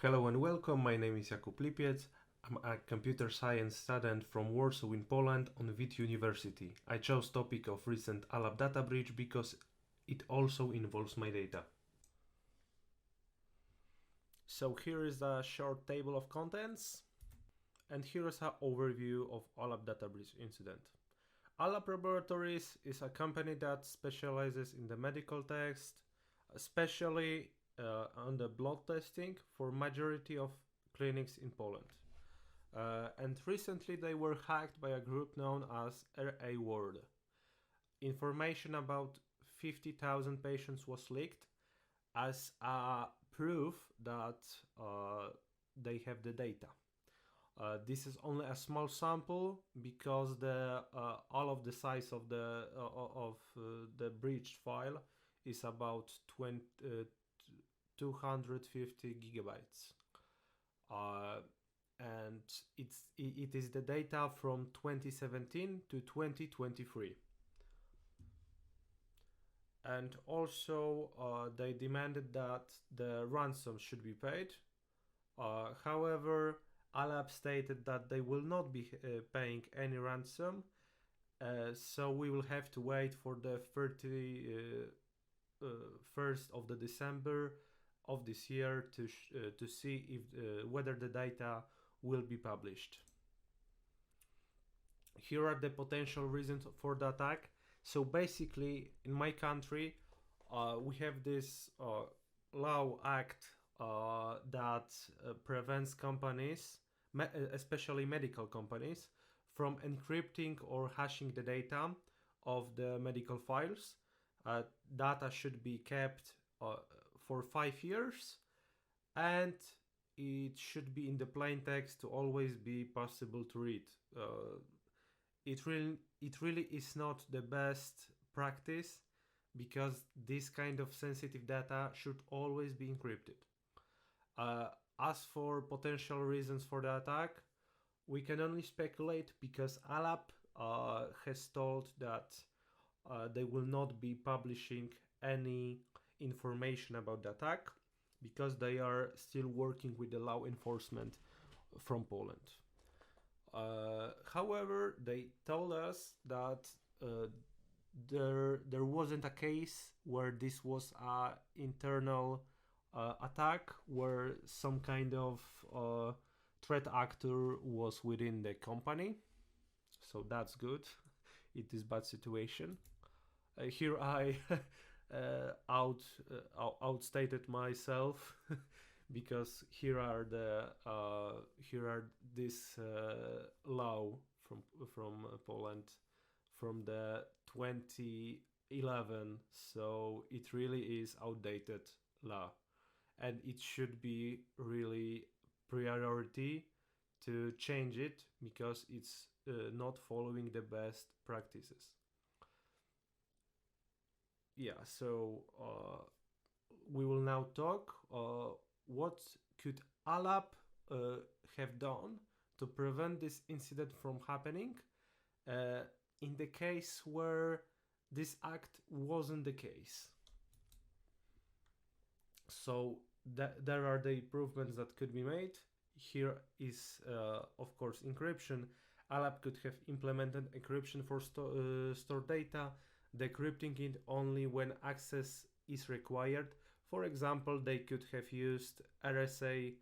Hello and welcome, my name is Jakub Lipiec. I'm a computer science student from Warsaw in Poland on WIT University. I chose topic of recent Alab data breach because it also involves my data. So here is a short table of contents, and here is an overview of Alab data breach incident. Alab Laboratories is a company that specializes in the medical text, especially on the blood testing for majority of clinics in Poland. And recently they were hacked by a group known as RA World. Information about 50,000 patients was leaked as a proof that they have the data. This is only a small sample because all of the size of the breached file is about 250 gigabytes, and it is the data from 2017 to 2023. And also they demanded that the ransom should be paid. However, Alab stated that they will not be paying any ransom, so we will have to wait for the 1st of the December of this year to see if whether the data will be published. Here are the potential reasons for the attack. So basically, in my country, we have this law act that prevents companies, especially medical companies, from encrypting or hashing the data of the medical files. Data should be kept for 5 years, and it should be in the plain text to always be possible to read. It really is not the best practice because this kind of sensitive data should always be encrypted. As for potential reasons for the attack, we can only speculate because Alab has told that they will not be publishing any information about the attack because they are still working with the law enforcement from Poland. However, they told us that there wasn't a case where this was an internal attack where some kind of threat actor was within the company. So that's good. It is bad situation. Here I outstated myself because here are this law from Poland from the 2011, so it really is outdated law, and it should be really priority to change it because it's not following the best practices. Yeah, so we will now talk what could Alab have done to prevent this incident from happening in the case where this act wasn't the case. So there are the improvements that could be made. Here is of course encryption. Alab could have implemented encryption for stored data, decrypting it only when access is required. For example, they could have used RSA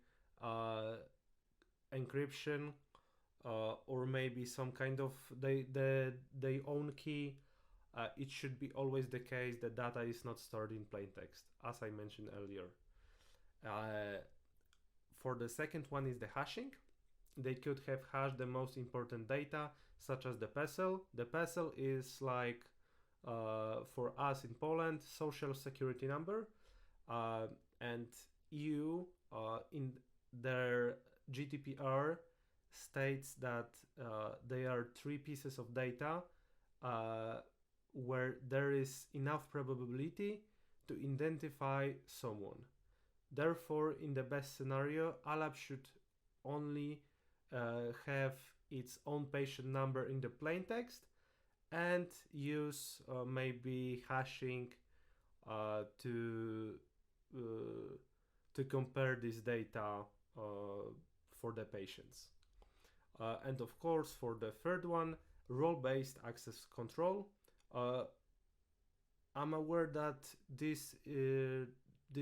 encryption or maybe some kind of their own key. It should be always the case that data is not stored in plain text, as I mentioned earlier. For the second one is the hashing. They could have hashed the most important data, such as the PESEL. The PESEL is like, for us in Poland, social security number, and EU in their GDPR states that there are 3 pieces of data where there is enough probability to identify someone. Therefore, in the best scenario, Alab should only have its own patient number in the plain text and use maybe hashing to to compare this data for the patients. And of course, for the third one, role-based access control. I'm aware that this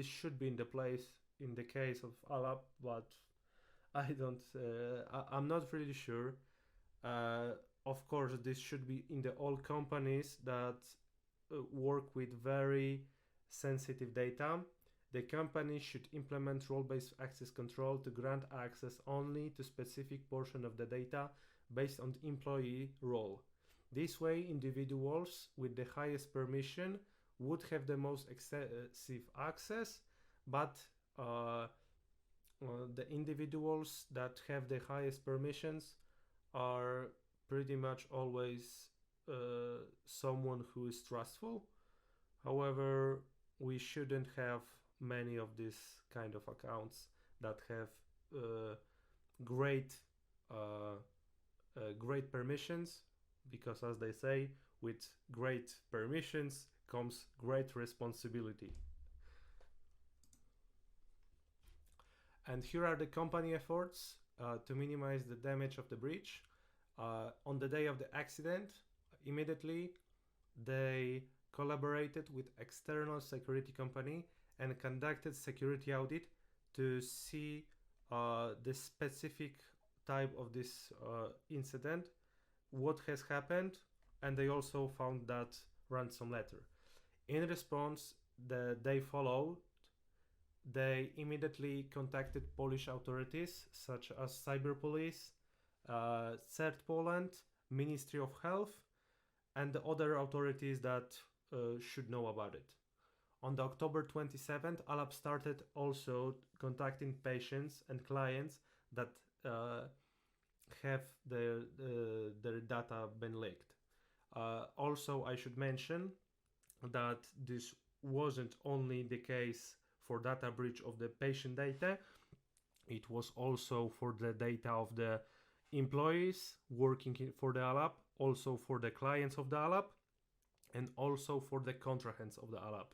should be in the place in the case of Alab, but I'm not really sure. Of course, this should be in the all companies that work with very sensitive data. The company should implement role-based access control to grant access only to specific portion of the data based on the employee role. This way, individuals with the highest permission would have the most excessive access, but the individuals that have the highest permissions are pretty much always someone who is trustful. However, we shouldn't have many of these kind of accounts that have great permissions, because as they say, with great permissions comes great responsibility. And here are the company efforts to minimize the damage of the breach. On the day of the accident, immediately they collaborated with external security company and conducted security audit to see the specific type of this incident, what has happened, and they also found that ransom letter. In response, they immediately contacted Polish authorities such as Cyber Police, CERT Poland, Ministry of Health, and the other authorities that should know about it. On the October 27th, Alab started also contacting patients and clients that have their data been leaked. Also, I should mention that this wasn't only the case for data breach of the patient data, it was also for the data of the employees working for the Alab, also for the clients of the Alab, and also for the contractants of the Alab.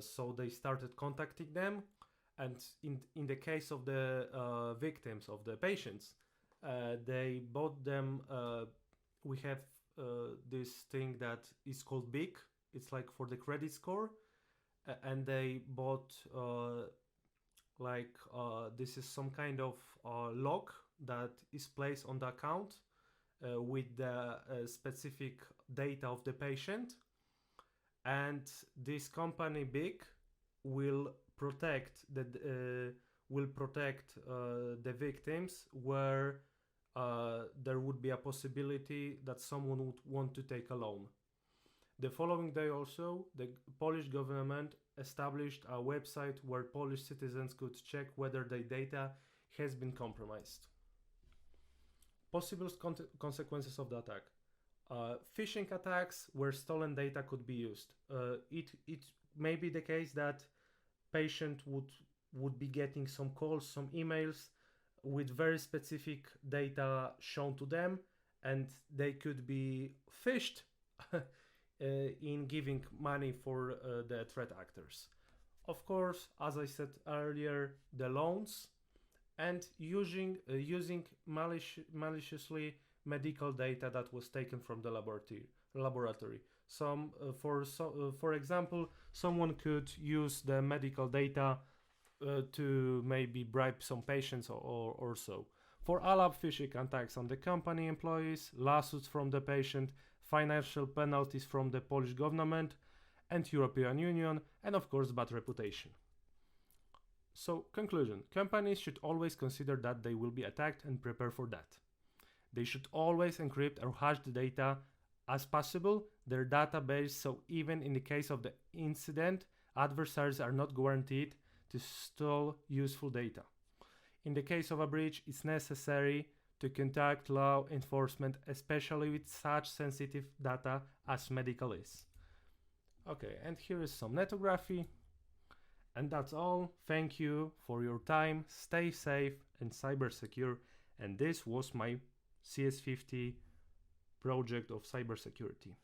So they started contacting them, and in the case of the victims of the patients, they bought them. We have this thing that is called BIC. It's like for the credit score, and they bought this is some kind of lock that is placed on the account with the specific data of the patient, and this company BIC will protect the victims where there would be a possibility that someone would want to take a loan. The following day also, the Polish government established a website where Polish citizens could check whether their data has been compromised. Possible consequences of the attack. Phishing attacks where stolen data could be used. It may be the case that patient would be getting some calls, some emails with very specific data shown to them, and they could be phished in giving money for the threat actors. Of course, as I said earlier, the loans and using maliciously medical data that was taken from the laboratory. For example, someone could use the medical data to maybe bribe some patients or so. For Alab, phishing attacks on the company employees, lawsuits from the patient, financial penalties from the Polish government and European Union, and of course bad reputation. So, conclusion. Companies should always consider that they will be attacked and prepare for that. They should always encrypt or hash the data as possible, their database, so even in the case of the incident, adversaries are not guaranteed to steal useful data. In the case of a breach, it's necessary to contact law enforcement, especially with such sensitive data as medical is. Okay, and here is some netography. And that's all. Thank you for your time. Stay safe and cyber secure. And this was my CS50 project of cybersecurity.